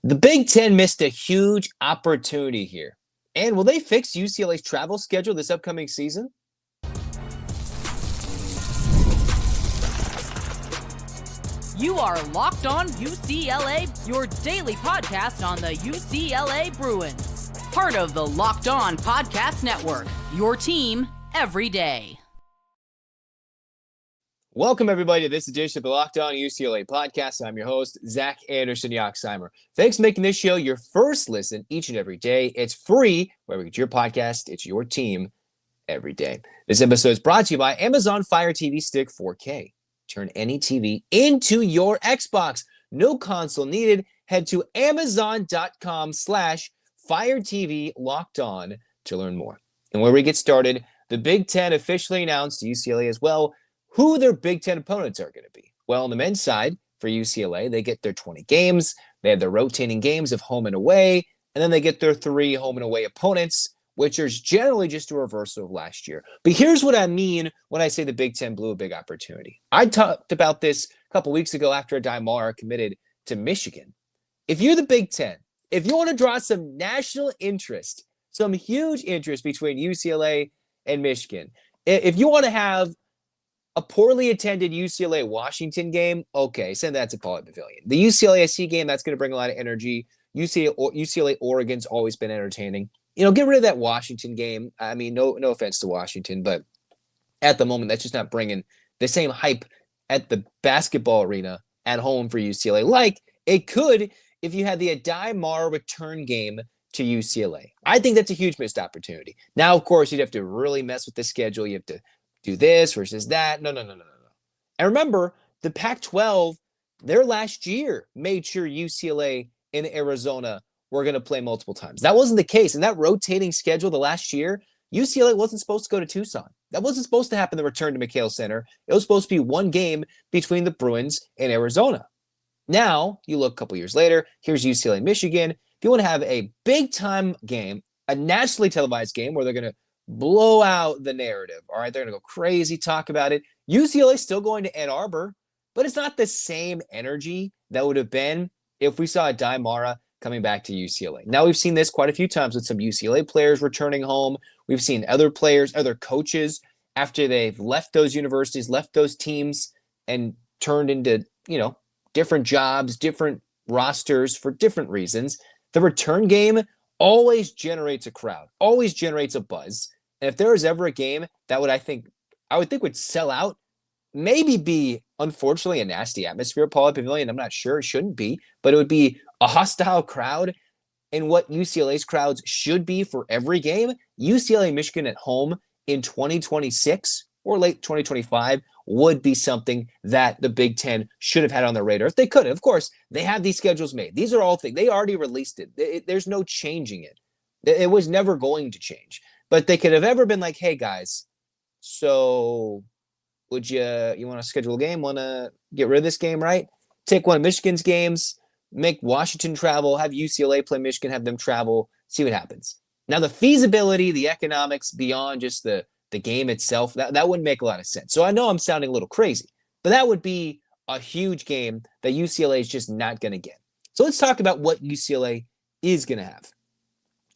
The Big Ten missed a huge opportunity here. And will they fix UCLA's travel schedule this upcoming season? You are Locked On UCLA, your daily podcast on the UCLA Bruins. Part of the Locked On Podcast Network, your team every day. Welcome, everybody, to this edition of the Locked On UCLA Podcast. I'm your host, Zach Anderson-Yoxsimer. Thanks for making this show your first listen each and every day. It's free wherever you get your podcast. It's your team every day. This episode is brought to you by Amazon Fire TV Stick 4K. Turn any TV into your Xbox. No console needed. Head to amazon.com/Fire TV Locked On to learn more. And where we get started, the Big Ten officially announced to UCLA as well who their Big Ten opponents are going to be. Well, on the men's side, for UCLA, they get their 20 games. They have their rotating games of home and away. And then they get their 3 home and away opponents, which is generally just a reversal of last year. But here's what I mean when I say the Big Ten blew a big opportunity. I talked about this a couple weeks ago after Daimara committed to Michigan. If you're the Big Ten, if you want to draw some national interest, some huge interest between UCLA and Michigan, if you want to have a poorly attended UCLA-Washington game, okay, send that to Pauley Pavilion. The UCLA-SC game, that's going to bring a lot of energy. UCLA-Oregon's always been entertaining. Get rid of that Washington game. I mean, no offense to Washington, but at the moment, that's just not bringing the same hype at the basketball arena at home for UCLA like it could if you had the Daimara return game to UCLA. I think that's a huge missed opportunity. Now, of course, you'd have to really mess with the schedule. You have to do this versus that. No. And remember, the Pac-12, their last year made sure UCLA and Arizona were going to play multiple times. That wasn't the case. In that rotating schedule the last year, UCLA wasn't supposed to go to Tucson. That wasn't supposed to happen the return to McHale Center. It was supposed to be one game between the Bruins and Arizona. Now, you look a couple years later, here's UCLA-Michigan. If you want to have a big-time game, a nationally televised game where they're going to blow out the narrative, all right? They're going to go crazy, talk about it. UCLA's still going to Ann Arbor, but it's not the same energy that would have been if we saw a Daimara coming back to UCLA. Now, we've seen this quite a few times with some UCLA players returning home. We've seen other players, other coaches, after they've left those universities, left those teams, and turned into, different jobs, different rosters for different reasons. The return game always generates a crowd, always generates a buzz. And if there was ever a game that I would think would sell out, maybe be, unfortunately, a nasty atmosphere at Pauley Pavilion. I'm not sure, it shouldn't be, but it would be a hostile crowd. And what UCLA's crowds should be for every game, UCLA-Michigan at home in 2026 or late 2025 would be something that the Big Ten should have had on their radar. If they could, of course, they have these schedules made. These are all things. They already released it. There's no changing it. It was never going to change. But they could have ever been like, hey, guys, so would you want to schedule a game? Want to get rid of this game, right? Take one of Michigan's games, make Washington travel, have UCLA play Michigan, have them travel, see what happens. Now, the feasibility, the economics beyond just the game itself, that wouldn't make a lot of sense. So I know I'm sounding a little crazy, but that would be a huge game that UCLA is just not going to get. So let's talk about what UCLA is going to have.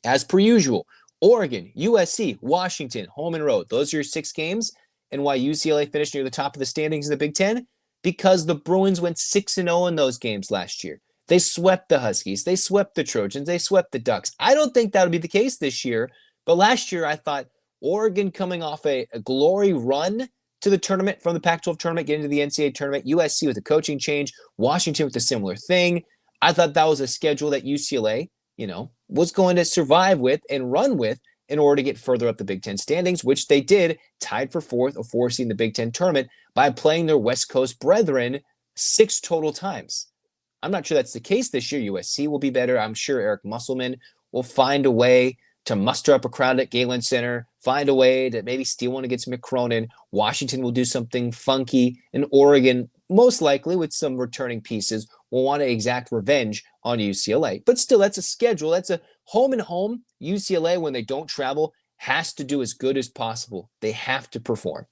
As per usual, Oregon, USC, Washington, home and road. Those are your 6 games. And why UCLA finished near the top of the standings in the Big Ten? Because the Bruins went 6-0 in those games last year. They swept the Huskies. They swept the Trojans. They swept the Ducks. I don't think that would be the case this year. But last year, I thought Oregon coming off a glory run to the tournament from the Pac-12 tournament, getting to the NCAA tournament, USC with a coaching change, Washington with a similar thing. I thought that was a schedule that UCLA, was going to survive with and run with in order to get further up the Big Ten standings, which they did, tied for 4th or 4th seed in the Big Ten tournament by playing their West Coast brethren 6 total times. I'm not sure that's the case this year. USC will be better. I'm sure Eric Musselman will find a way to muster up a crowd at Galen Center, find a way to maybe steal one against Mick Cronin. Washington will do something funky, and Oregon, most likely with some returning pieces, will want to exact revenge on UCLA. But still, that's a schedule. That's a home and home. UCLA, when they don't travel, has to do as good as possible. They have to perform.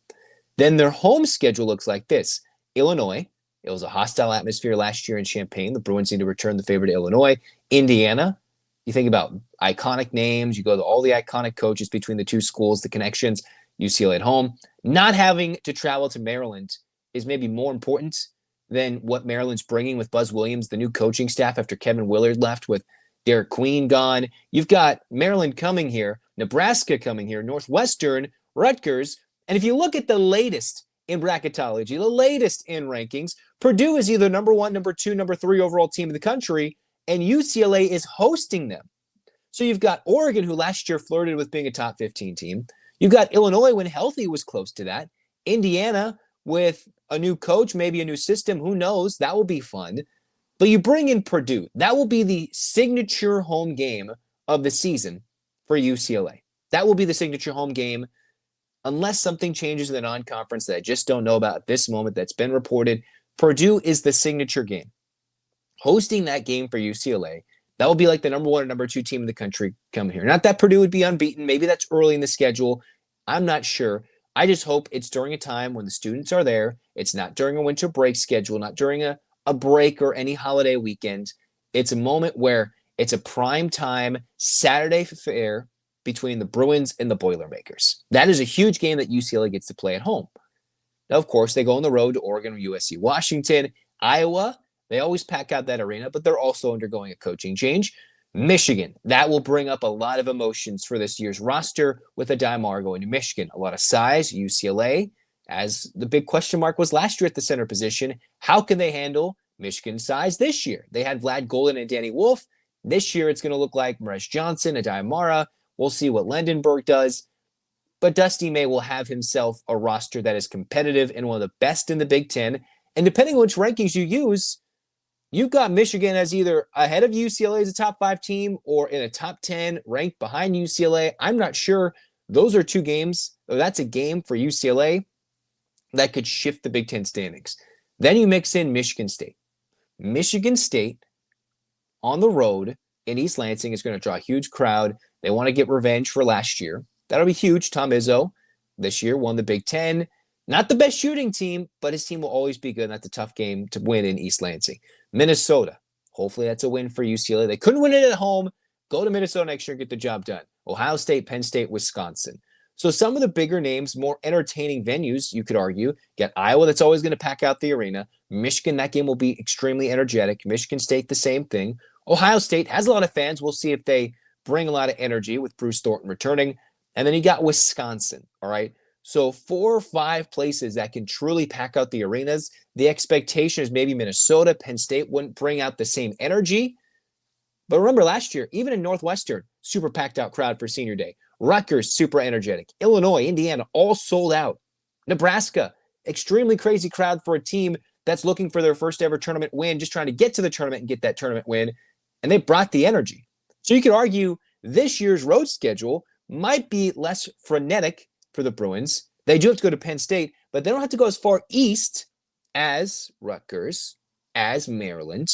Then their home schedule looks like this. Illinois, It was a hostile atmosphere last year in Champaign. The Bruins need to return the favor to Illinois. Indiana, you think about iconic names. You go to all the iconic coaches between the two schools, the connections, UCLA at home. Not having to travel to Maryland is maybe more important than what Maryland's bringing with Buzz Williams, the new coaching staff after Kevin Willard left with Derek Queen gone. You've got Maryland coming here, Nebraska coming here, Northwestern, Rutgers. And if you look at the latest in bracketology, the latest in rankings, Purdue is either number 1, number 2, number 3 overall team in the country, and UCLA is hosting them. So you've got Oregon, who last year flirted with being a top 15 team. You've got Illinois, when healthy, was close to that. Indiana, with a new coach, maybe a new system, who knows? That will be fun. But you bring in Purdue. That will be the signature home game of the season for UCLA. That will be the signature home game unless something changes in the non-conference that I just don't know about at this moment that's been reported. Purdue is the signature game. Hosting that game for UCLA, that will be like the number 1 or number 2 team in the country come here. Not that Purdue would be unbeaten. Maybe that's early in the schedule. I'm not sure. I just hope it's during a time when the students are there. It's not during a winter break schedule, not during a break or any holiday weekend. It's a moment where it's a prime time Saturday affair between the Bruins and the Boilermakers. That is a huge game that UCLA gets to play at home. Now, of course, they go on the road to Oregon, USC, Washington, Iowa. They always pack out that arena, but they're also undergoing a coaching change. Michigan, that will bring up a lot of emotions for this year's roster with Ademar going to Michigan. A lot of size, UCLA, as the big question mark was last year at the center position. How can they handle Michigan's size this year? They had Vlad Golden and Danny Wolf. This year, it's going to look like Maresh Johnson, Ademar. We'll see what Lendenberg does. But Dusty May will have himself a roster that is competitive and one of the best in the Big Ten. And depending on which rankings you use, you've got Michigan as either ahead of UCLA as a top 5 team or in a top 10 ranked behind UCLA. I'm not sure. Those are 2 games. That's a game for UCLA that could shift the Big Ten standings. Then you mix in Michigan State. Michigan State on the road in East Lansing is going to draw a huge crowd. They want to get revenge for last year. That'll be huge. Tom Izzo this year won the Big Ten. Not the best shooting team, but his team will always be good. That's a tough game to win in East Lansing. Minnesota. Hopefully that's a win for UCLA. They couldn't win it at home. Go to Minnesota next year and get the job done. Ohio State, Penn State, Wisconsin. So some of the bigger names, more entertaining venues, you could argue. Get Iowa, that's always going to pack out the arena. Michigan, that game will be extremely energetic. Michigan State, the same thing. Ohio State has a lot of fans. We'll see if they bring a lot of energy with Bruce Thornton returning. And then you got Wisconsin, all right? So 4 or 5 places that can truly pack out the arenas. The expectation is maybe Minnesota, Penn State wouldn't bring out the same energy. But remember last year, even in Northwestern, super packed out crowd for senior day. Rutgers, super energetic. Illinois, Indiana, all sold out. Nebraska, extremely crazy crowd for a team that's looking for their first ever tournament win, just trying to get to the tournament and get that tournament win. And they brought the energy. So you could argue this year's road schedule might be less frenetic for the Bruins. They do have to go to Penn State, but they don't have to go as far east as Rutgers, as Maryland.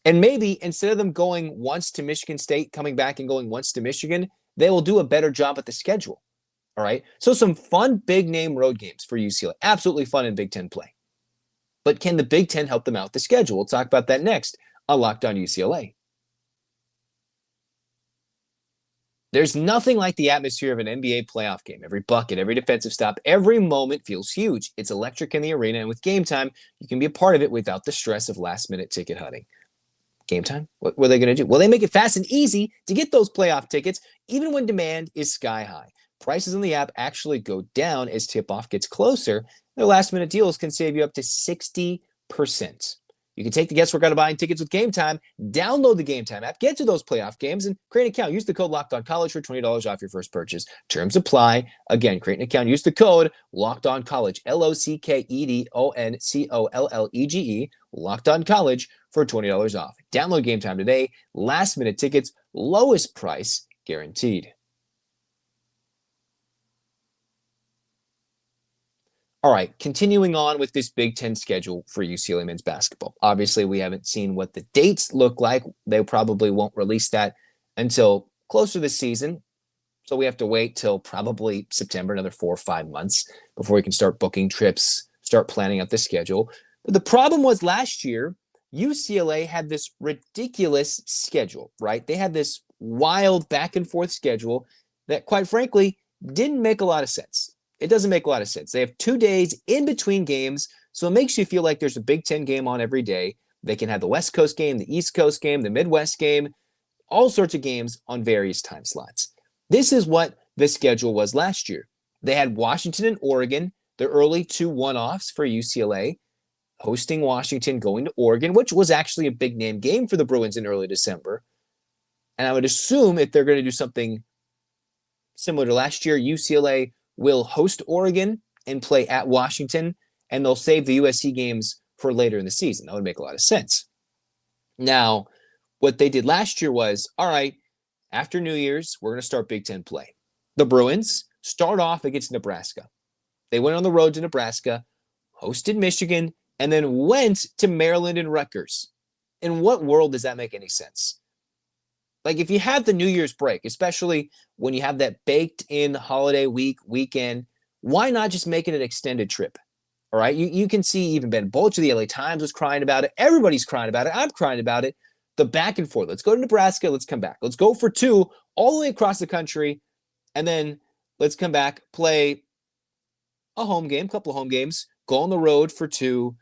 And maybe instead of them going once to Michigan State, coming back and going once to Michigan, they will do a better job at the schedule. All right. So some fun big name road games for UCLA. Absolutely fun in Big Ten play. But can the Big Ten help them out the schedule? We'll talk about that next on Locked On UCLA. There's nothing like the atmosphere of an NBA playoff game. Every bucket, every defensive stop, every moment feels huge. It's electric in the arena, and with Game Time, you can be a part of it without the stress of last-minute ticket hunting. Game Time? What are they going to do? Well, they make it fast and easy to get those playoff tickets, even when demand is sky high. Prices on the app actually go down as tip-off gets closer. Their last-minute deals can save you up to 60%. You can take the guesswork out of buying tickets with Game Time. Download the Game Time app, get to those playoff games, and create an account. Use the code LOCKEDONCollege for $20 off your first purchase. Terms apply. Again, create an account. Use the code LOCKEDONCollege, LOCKEDONCOLLEGE, LOCKEDONCollege for $20 off. Download Game Time today. Last-minute tickets, lowest price guaranteed. All right, continuing on with this Big Ten schedule for UCLA men's basketball. Obviously, we haven't seen what the dates look like. They probably won't release that until closer to the season. So we have to wait till probably September, another 4 or 5 months before we can start booking trips, start planning out the schedule. But the problem was last year, UCLA had this ridiculous schedule, right? They had this wild back and forth schedule that, quite frankly, didn't make a lot of sense. It doesn't make a lot of sense. They have 2 days in between games, so it makes you feel like there's a Big Ten game on every day. They can have the West Coast game, the East Coast game, the Midwest game, all sorts of games on various time slots. This is what the schedule was last year. They had Washington and Oregon, the early 2 one-offs for UCLA, hosting Washington, going to Oregon, which was actually a big-name game for the Bruins in early December. And I would assume if they're going to do something similar to last year, UCLA will host Oregon and play at Washington, and they'll save the USC games for later in the season. That would make a lot of sense. Now, what they did last year was, all right, after New Year's, we're going to start Big Ten play. The Bruins start off against Nebraska. They went on the road to Nebraska, hosted Michigan, and then went to Maryland and Rutgers. In what world does that make any sense? Like, if you have the New Year's break, especially when you have that baked-in holiday weekend, why not just make it an extended trip? All right, you can see even Ben Bolch of the LA Times was crying about it. Everybody's crying about it. I'm crying about it. The back and forth. Let's go to Nebraska. Let's come back. Let's go for 2 all the way across the country, and then let's come back, play a home game, couple of home games, go on the road for 2,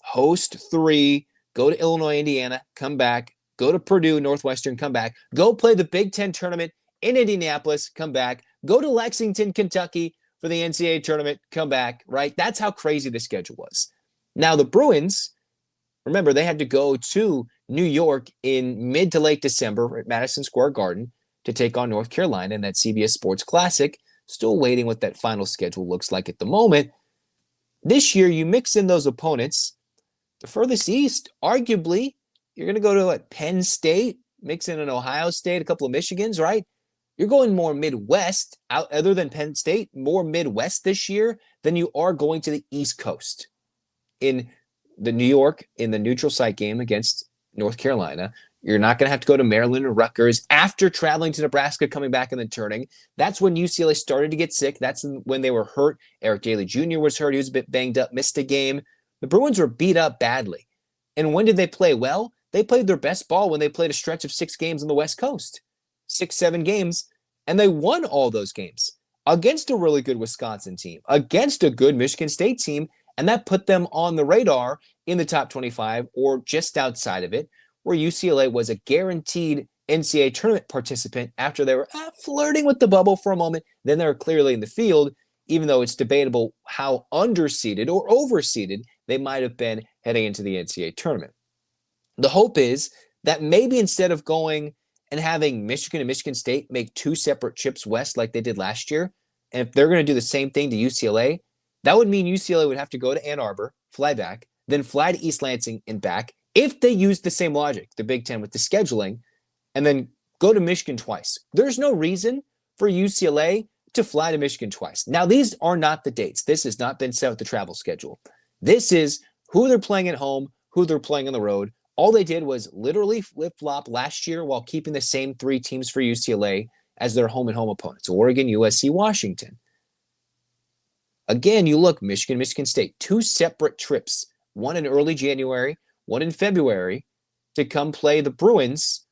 host 3, go to Illinois, Indiana, come back, go to Purdue, Northwestern, come back, go play the Big Ten tournament in Indianapolis, come back, go to Lexington, Kentucky for the NCAA tournament, come back, right? That's how crazy the schedule was. Now, the Bruins, remember, they had to go to New York in mid to late December at Madison Square Garden to take on North Carolina in that CBS Sports Classic. Still waiting what that final schedule looks like at the moment. This year, you mix in those opponents. The furthest east, arguably, you're going to go to Penn State, mix in an Ohio State, a couple of Michigans, right? You're going more Midwest, other than Penn State, more Midwest this year than you are going to the East Coast. In the New York, in the neutral site game against North Carolina, you're not going to have to go to Maryland or Rutgers after traveling to Nebraska, coming back and then turning. That's when UCLA started to get sick. That's when they were hurt. Eric Daly Jr. was hurt. He was a bit banged up, missed a game. The Bruins were beat up badly. And when did they play well? They played their best ball when they played a stretch of 6 games on the West Coast. 6-7 games. And they won all those games against a really good Wisconsin team, against a good Michigan State team. And that put them on the radar in the top 25 or just outside of it, where UCLA was a guaranteed NCAA tournament participant after they were flirting with the bubble for a moment. Then they were clearly in the field, even though it's debatable how underseeded or overseeded they might have been heading into the NCAA tournament. The hope is that maybe instead of going and having Michigan and Michigan State make 2 separate trips west like they did last year, and if they're going to do the same thing to UCLA, that would mean UCLA would have to go to Ann Arbor, fly back, then fly to East Lansing and back, if they use the same logic, the Big Ten with the scheduling, and then go to Michigan twice. There's no reason for UCLA to fly to Michigan twice. Now, these are not the dates. This has not been set with the travel schedule. This is who they're playing at home, who they're playing on the road. All they did was literally flip-flop last year while keeping the same 3 teams for UCLA as their home-and-home opponents, Oregon, USC, Washington. Again, you look, Michigan, Michigan State, 2 separate trips, one in early January, one in February, to come play the Bruins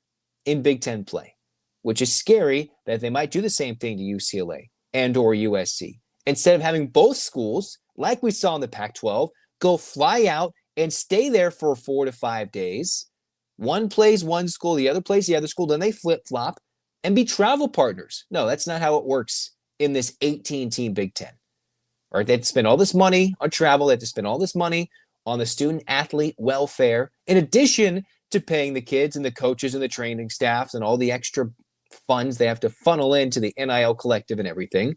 in Big Ten play, which is scary that they might do the same thing to UCLA and or USC. Instead of having both schools, like we saw in the Pac-12, go fly out and stay there for 4 to 5 days. One plays one school, the other plays the other school, then they flip-flop and be travel partners. No, that's not how it works in this 18-team Big Ten. All right, they have to spend all this money on travel. They have to spend all this money on the student-athlete welfare, in addition to paying the kids and the coaches and the training staffs and all the extra funds they have to funnel into the NIL collective and everything.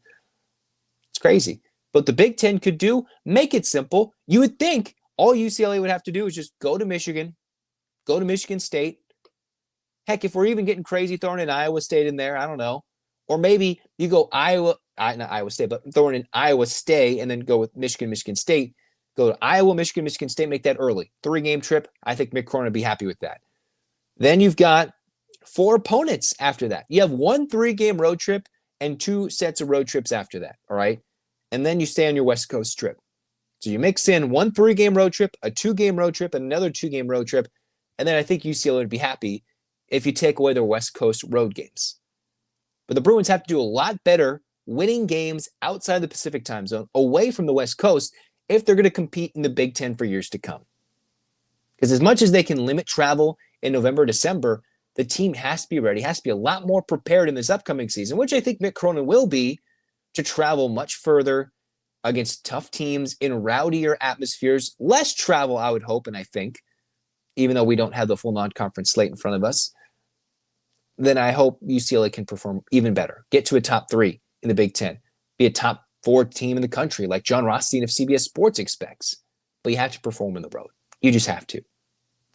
It's crazy. But the Big Ten could do, make it simple. You would think all UCLA would have to do is just go to Michigan, go to Michigan State. Heck, if we're even getting crazy, throwing in Iowa State in there, I don't know. Or maybe you go not Iowa State, but throwing in Iowa State and then go with Michigan, Michigan State. Go to Iowa, Michigan, Michigan State, make that early. 3-game trip. I think Mick Cronin would be happy with that. Then you've got 4 opponents after that. You have 1 3-game road trip and 2 sets of road trips after that, all right? And then you stay on your West Coast trip. So you mix in 1 3-game road trip, a 2-game road trip, and another 2-game road trip, and then I think UCLA would be happy if you take away their West Coast road games. But the Bruins have to do a lot better winning games outside the Pacific time zone, away from the West Coast, if they're going to compete in the Big Ten for years to come. Because as much as they can limit travel in November, December, the team has to be ready, has to be a lot more prepared in this upcoming season, which I think Mick Cronin will be, to travel much further against tough teams in rowdier atmospheres. Less travel, I would hope, and I think, even though we don't have the full non-conference slate in front of us, then I hope UCLA can perform even better, get to a top 3 in the Big Ten, be a top 4 team in the country like John Rothstein of CBS Sports expects. But you have to perform on the road. You just have to.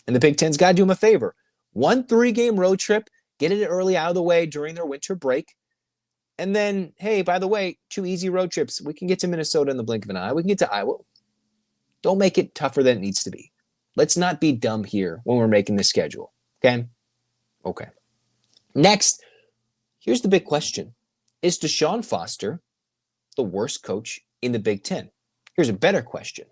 And the Big Ten's got to do them a favor. 1 3-game road trip, get it early out of the way during their winter break. And then, hey, by the way, 2 easy road trips. We can get to Minnesota in the blink of an eye. We can get to Iowa. Don't make it tougher than it needs to be. Let's not be dumb here when we're making the schedule. Okay? Okay. Next, here's the big question. Is DeShaun Foster the worst coach in the Big Ten? Here's a better question.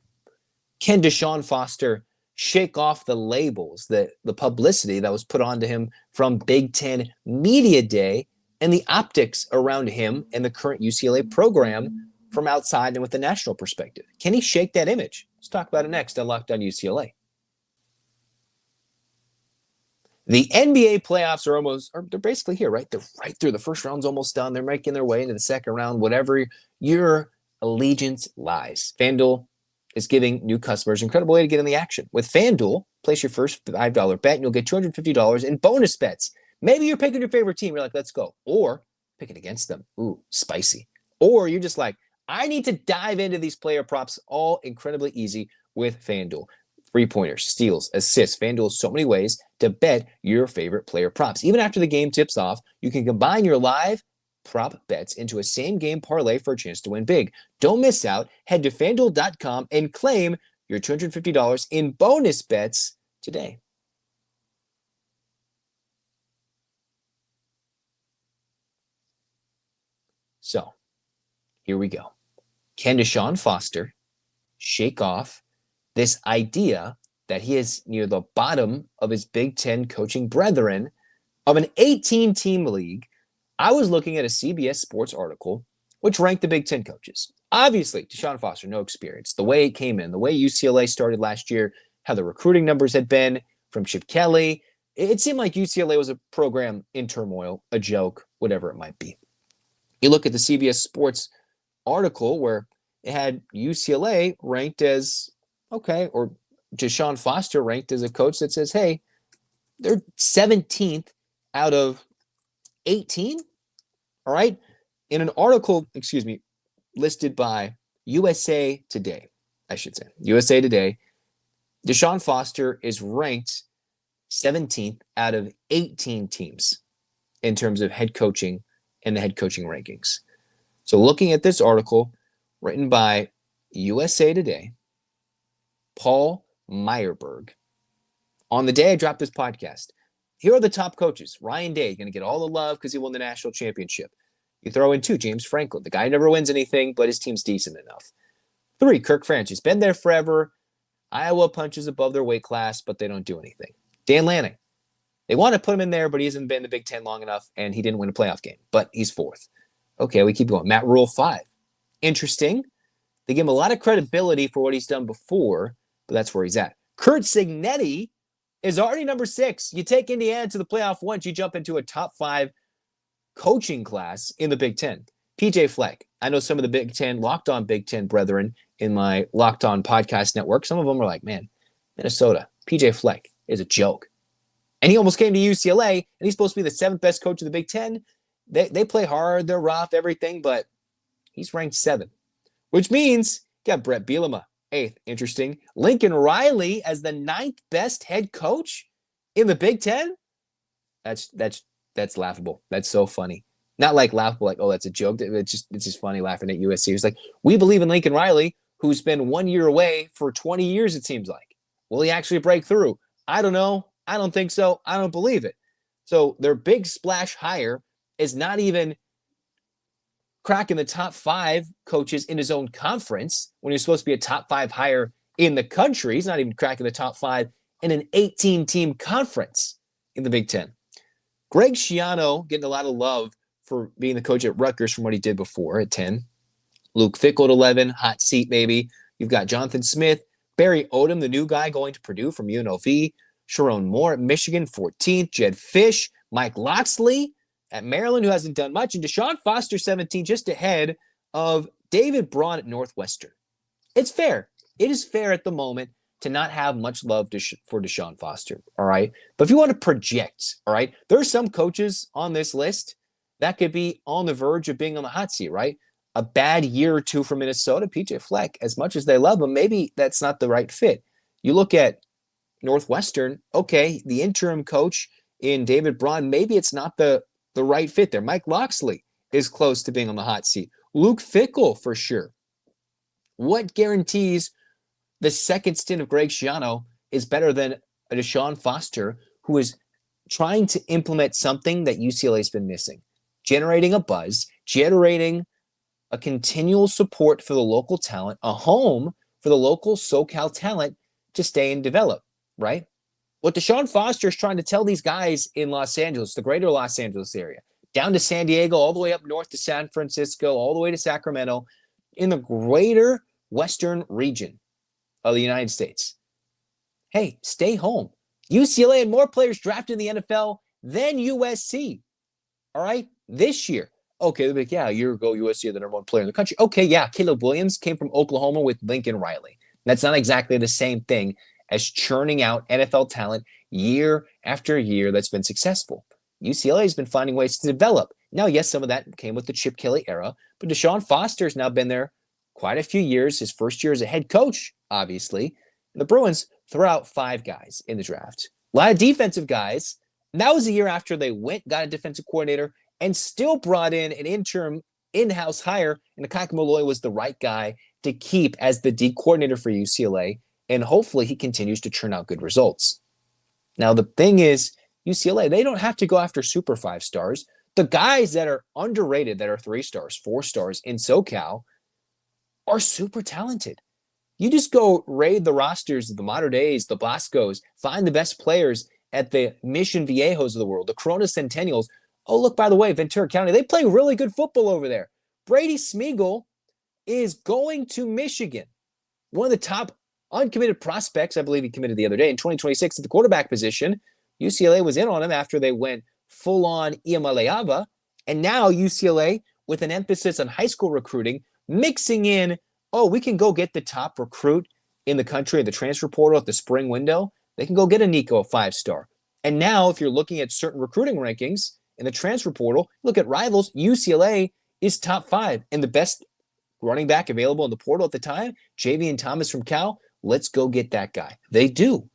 Can DeShaun Foster shake off the labels, the publicity that was put onto him from Big Ten Media Day and the optics around him and the current UCLA program from outside and with the national perspective? Can he shake that image? Let's talk about it next on Locked On UCLA. The NBA playoffs they're basically here, right? They're right through. The first round's almost done. They're making their way into the second round. Whatever your allegiance lies, FanDuel is giving new customers an incredible way to get in the action. With FanDuel, place your first $5 bet and you'll get $250 in bonus bets. Maybe you're picking your favorite team. You're like, let's go. Or picking against them. Ooh, spicy. Or you're just like, I need to dive into these player props, all incredibly easy with FanDuel. 3-pointers, steals, assists. FanDuel has so many ways to bet your favorite player props. Even after the game tips off, you can combine your live prop bets into a same-game parlay for a chance to win big. Don't miss out. Head to FanDuel.com and claim your $250 in bonus bets today. So, here we go. Can DeShaun Foster shake off this idea that he is near the bottom of his Big Ten coaching brethren of an 18-team league? I was looking at a CBS Sports article which ranked the Big Ten coaches. Obviously, DeShaun Foster, no experience. The way it came in, the way UCLA started last year, how the recruiting numbers had been from Chip Kelly, it seemed like UCLA was a program in turmoil, a joke, whatever it might be. You look at the CBS Sports article where it had UCLA ranked as okay, or DeShaun Foster ranked as a coach that says, hey, they're 17th out of 18. All right. In an article, listed by USA Today, USA Today, DeShaun Foster is ranked 17th out of 18 teams in terms of head coaching and the head coaching rankings. So looking at this article written by USA Today, Paul Meyerberg, on the day I dropped this podcast, here are the top coaches. Ryan Day, going to get all the love because he won the national championship. You throw in 2, James Franklin. The guy never wins anything, but his team's decent enough. 3, Kirk Ferentz. He's been there forever. Iowa punches above their weight class, but they don't do anything. Dan Lanning. They want to put him in there, but he hasn't been in the Big Ten long enough, and he didn't win a playoff game, but he's 4th. Okay, we keep going. Matt Rule, 5. Interesting. They give him a lot of credibility for what he's done before, but that's where he's at. Kurt Cignetti is already number 6. You take Indiana to the playoff once, you jump into a top 5 coaching class in the Big Ten. PJ Fleck. I know some of the Big Ten, Locked On Big Ten brethren in my Locked On podcast network. Some of them are like, man, Minnesota, PJ Fleck is a joke. And he almost came to UCLA, and he's supposed to be the 7th best coach of the Big Ten. They play hard, they're rough, everything, but he's ranked 7th, which means you got Brett Bielema, 8th. Interesting. Lincoln Riley as the 9th best head coach in the Big Ten. That's laughable. That's so funny. Not like laughable, like, oh, that's a joke. It's just funny laughing at USC. It's like, we believe in Lincoln Riley, who's been 1 year away for 20 years, it seems like. Will he actually break through? I don't know. I don't think so. I don't believe it. So their big splash hire is not even cracking the top 5 coaches in his own conference when he's supposed to be a top 5 hire in the country. He's not even cracking the top 5 in an 18-team conference in the Big Ten. Greg Schiano getting a lot of love for being the coach at Rutgers from what he did before at 10. Luke Fickell at 11, hot seat maybe. You've got Jonathan Smith, Barry Odom, the new guy going to Purdue from UNLV, Sharon Moore at Michigan, 14th, Jed Fish, Mike Loxley at Maryland, who hasn't done much, and DeShaun Foster, 17, just ahead of David Braun at Northwestern. It's fair. It is fair at the moment to not have much love for DeShaun Foster, all right? But if you want to project, all right, there are some coaches on this list that could be on the verge of being on the hot seat, right? A bad year or two for Minnesota, PJ Fleck, as much as they love him, maybe that's not the right fit. You look at Northwestern, okay, the interim coach in David Braun, maybe it's not the right fit there. Mike Loxley is close to being on the hot seat. Luke Fickell, for sure. What guarantees the second stint of Greg Schiano is better than a DeShaun Foster who is trying to implement something that UCLA's been missing? Generating a buzz, generating a continual support for the local talent, a home for the local SoCal talent to stay and develop, right? What DeShaun Foster is trying to tell these guys in Los Angeles, the greater Los Angeles area, down to San Diego, all the way up north to San Francisco, all the way to Sacramento, in the greater western region of the United States. Hey, stay home. UCLA had more players drafted in the NFL than USC. All right? This year. Okay, they'll be like, yeah, a year ago, USC had the number 1 player in the country. Okay, yeah, Caleb Williams came from Oklahoma with Lincoln Riley. That's not exactly the same thing as churning out NFL talent year after year that's been successful. UCLA has been finding ways to develop. Now, yes, some of that came with the Chip Kelly era, but DeShaun Foster has now been there quite a few years. His first year as a head coach, obviously. And the Bruins throw out 5 guys in the draft. A lot of defensive guys. And that was a year after they got a defensive coordinator and still brought in an interim in-house hire, and Akaki Malloy was the right guy to keep as the D coordinator for UCLA, and hopefully he continues to churn out good results. Now, the thing is, UCLA, they don't have to go after super 5 stars. The guys that are underrated, that are 3 stars, 4 stars in SoCal, are super talented. You just go raid the rosters of the Mater Deis, the Blascos, find the best players at the Mission Viejos of the world, the Corona Centennials. Oh, look, by the way, Ventura County, they play really good football over there. Brady Smeagol is going to Michigan. One of the top uncommitted prospects, I believe he committed the other day, in 2026 at the quarterback position. UCLA was in on him after they went full-on Iamaleava. And now UCLA, with an emphasis on high school recruiting, mixing in, oh, we can go get the top recruit in the country at the transfer portal at the spring window. They can go get a Nico, a 5-star. And now, if you're looking at certain recruiting rankings in the transfer portal, look at rivals, UCLA is top 5. And the best running back available in the portal at the time, Javian Thomas from Cal, let's go get that guy. They do.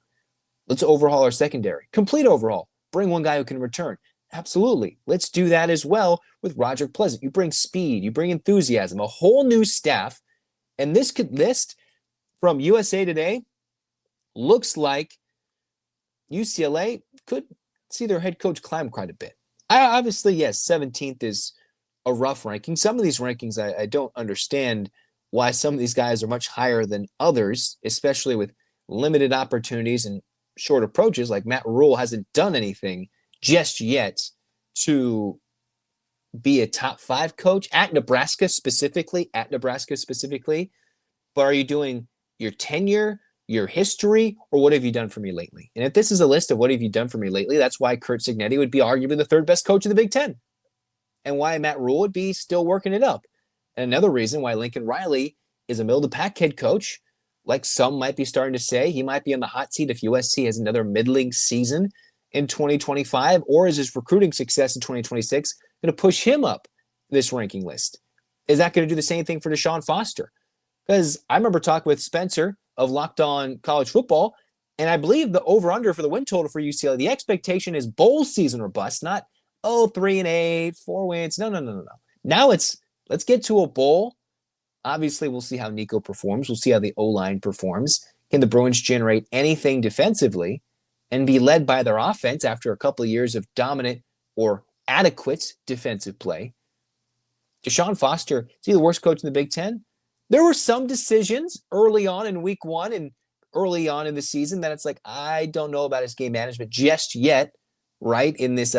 Let's overhaul our secondary. Complete overhaul. Bring one guy who can return. Absolutely. Let's do that as well with Roderick Pleasant. You bring speed. You bring enthusiasm. A whole new staff. And this list from USA Today looks like UCLA could see their head coach climb quite a bit. Obviously, yes, 17th is a rough ranking. Some of these rankings, I don't understand why some of these guys are much higher than others, especially with limited opportunities and short approaches. Like Matt Rule hasn't done anything just yet to be a top 5 coach at Nebraska specifically. But are you doing your tenure, your history, or what have you done for me lately? And if this is a list of what have you done for me lately, that's why Curt Cignetti would be arguably the 3rd best coach in the Big Ten. And why Matt Rule would be still working it up. And another reason why Lincoln Riley is a middle-of-the-pack head coach, like some might be starting to say, he might be on the hot seat if USC has another middling season in 2025, or is his recruiting success in 2026 going to push him up this ranking list? Is that going to do the same thing for DeShaun Foster? Because I remember talking with Spencer of Locked On College Football, and I believe the over-under for the win total for UCLA, the expectation is bowl season or bust, not 3-8, 4 wins. No. Now let's get to a bowl. Obviously, we'll see how Nico performs. We'll see how the O-line performs. Can the Bruins generate anything defensively and be led by their offense after a couple of years of dominant or adequate defensive play? DeShaun Foster, is he the worst coach in the Big Ten? There were some decisions early on in week one and early on in the season that it's like, I don't know about his game management just yet, right, in this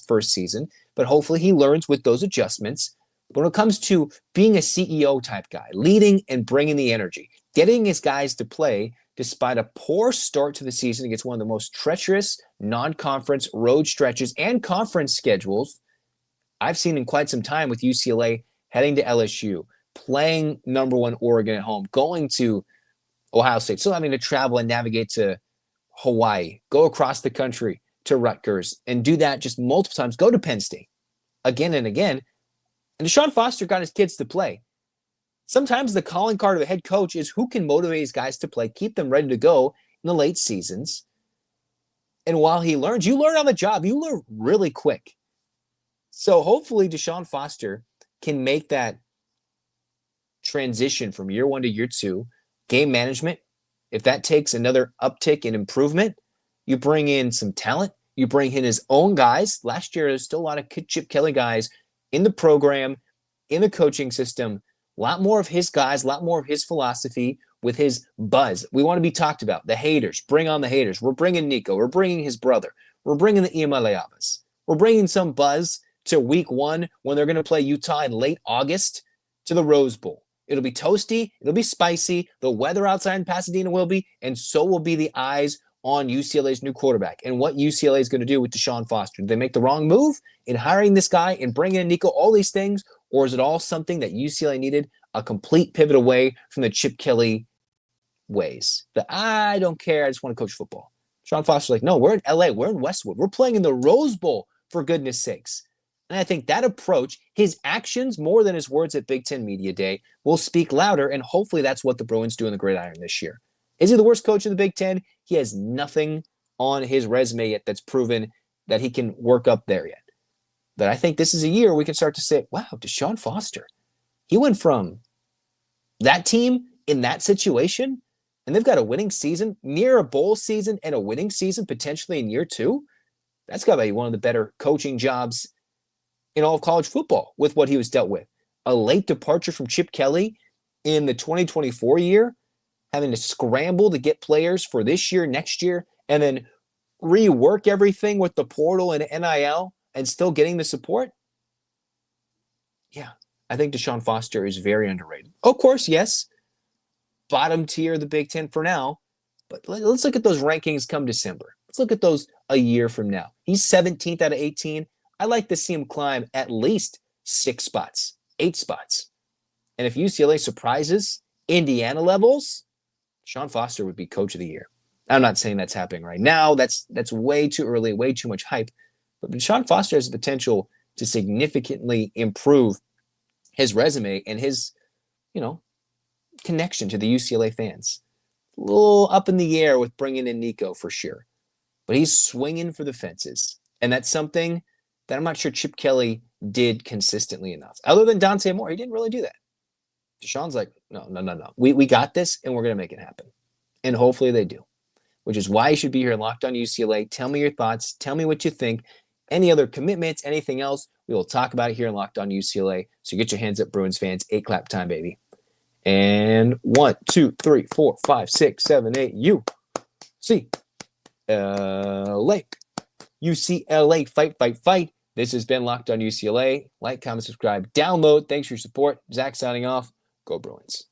first season. But hopefully he learns with those adjustments. But when it comes to being a CEO type guy, leading and bringing the energy, getting his guys to play despite a poor start to the season against one of the most treacherous non-conference road stretches and conference schedules I've seen in quite some time with UCLA heading to LSU, playing number one Oregon at home, going to Ohio State, still having to travel and navigate to Hawaii, go across the country to Rutgers, and do that just multiple times, go to Penn State again and again. And DeShaun Foster got his kids to play. Sometimes the calling card of a head coach is who can motivate his guys to play, keep them ready to go in the late seasons. And while he learns, you learn on the job. You learn really quick. So hopefully DeShaun Foster can make that transition from year one to year two. Game management, if that takes another uptick in improvement, you bring in some talent. You bring in his own guys. Last year, there's still a lot of Chip Kelly guys in the program, in the coaching system. A lot more of his guys, a lot more of his philosophy with his buzz. We want to be talked about. The haters. Bring on the haters. We're bringing Nico. We're bringing his brother. We're bringing the Iamaleavas. We're bringing some buzz to week one when they're going to play Utah in late August to the Rose Bowl. It'll be toasty. It'll be spicy. The weather outside in Pasadena will be, and so will be the eyes on UCLA's new quarterback and what UCLA is going to do with DeShaun Foster. Did they make the wrong move in hiring this guy and bringing in Nico, all these things, or is it all something that UCLA needed, a complete pivot away from the Chip Kelly ways? That I don't care, I just want to coach football. DeShaun Foster's like, no, we're in LA, we're in Westwood, we're playing in the Rose Bowl, for goodness sakes. And I think that approach, his actions more than his words at Big Ten Media Day, will speak louder, and hopefully that's what the Bruins do in the gridiron this year. Is he the worst coach in the Big Ten? He has nothing on his resume yet that's proven that he can work up there yet. But I think this is a year we can start to say, wow, DeShaun Foster, he went from that team in that situation, and they've got a winning season, near a bowl season, and a winning season potentially in year two. That's got to be one of the better coaching jobs in all of college football with what he was dealt with. A late departure from Chip Kelly in the 2024 year, having to scramble to get players for this year, next year, and then rework everything with the portal and NIL and still getting the support. Yeah, I think DeShaun Foster is very underrated. Of course, yes, bottom tier of the Big Ten for now, but let's look at those rankings come December. Let's look at those a year from now. He's 17th out of 18. I'd like to see him climb at least 6 spots, 8 spots. And if UCLA surprises Indiana levels, DeShaun Foster would be coach of the year. I'm not saying that's happening right now. That's way too early, way too much hype. But DeShaun Foster has the potential to significantly improve his resume and his, connection to the UCLA fans. A little up in the air with bringing in Nico for sure. But he's swinging for the fences. And that's something that I'm not sure Chip Kelly did consistently enough. Other than Dante Moore, he didn't really do that. DeShaun's like, no. We got this, and we're going to make it happen. And hopefully they do, which is why you should be here Locked On UCLA. Tell me your thoughts. Tell me what you think. Any other commitments, anything else, we will talk about it here in Locked On UCLA. So get your hands up, Bruins fans. 8 clap time, baby. And 1, 2, 3, 4, 5, 6, 7, 8. UCLA. UCLA. Fight. This has been Locked On UCLA. Like, comment, subscribe, download. Thanks for your support. Zach signing off. Go Bruins.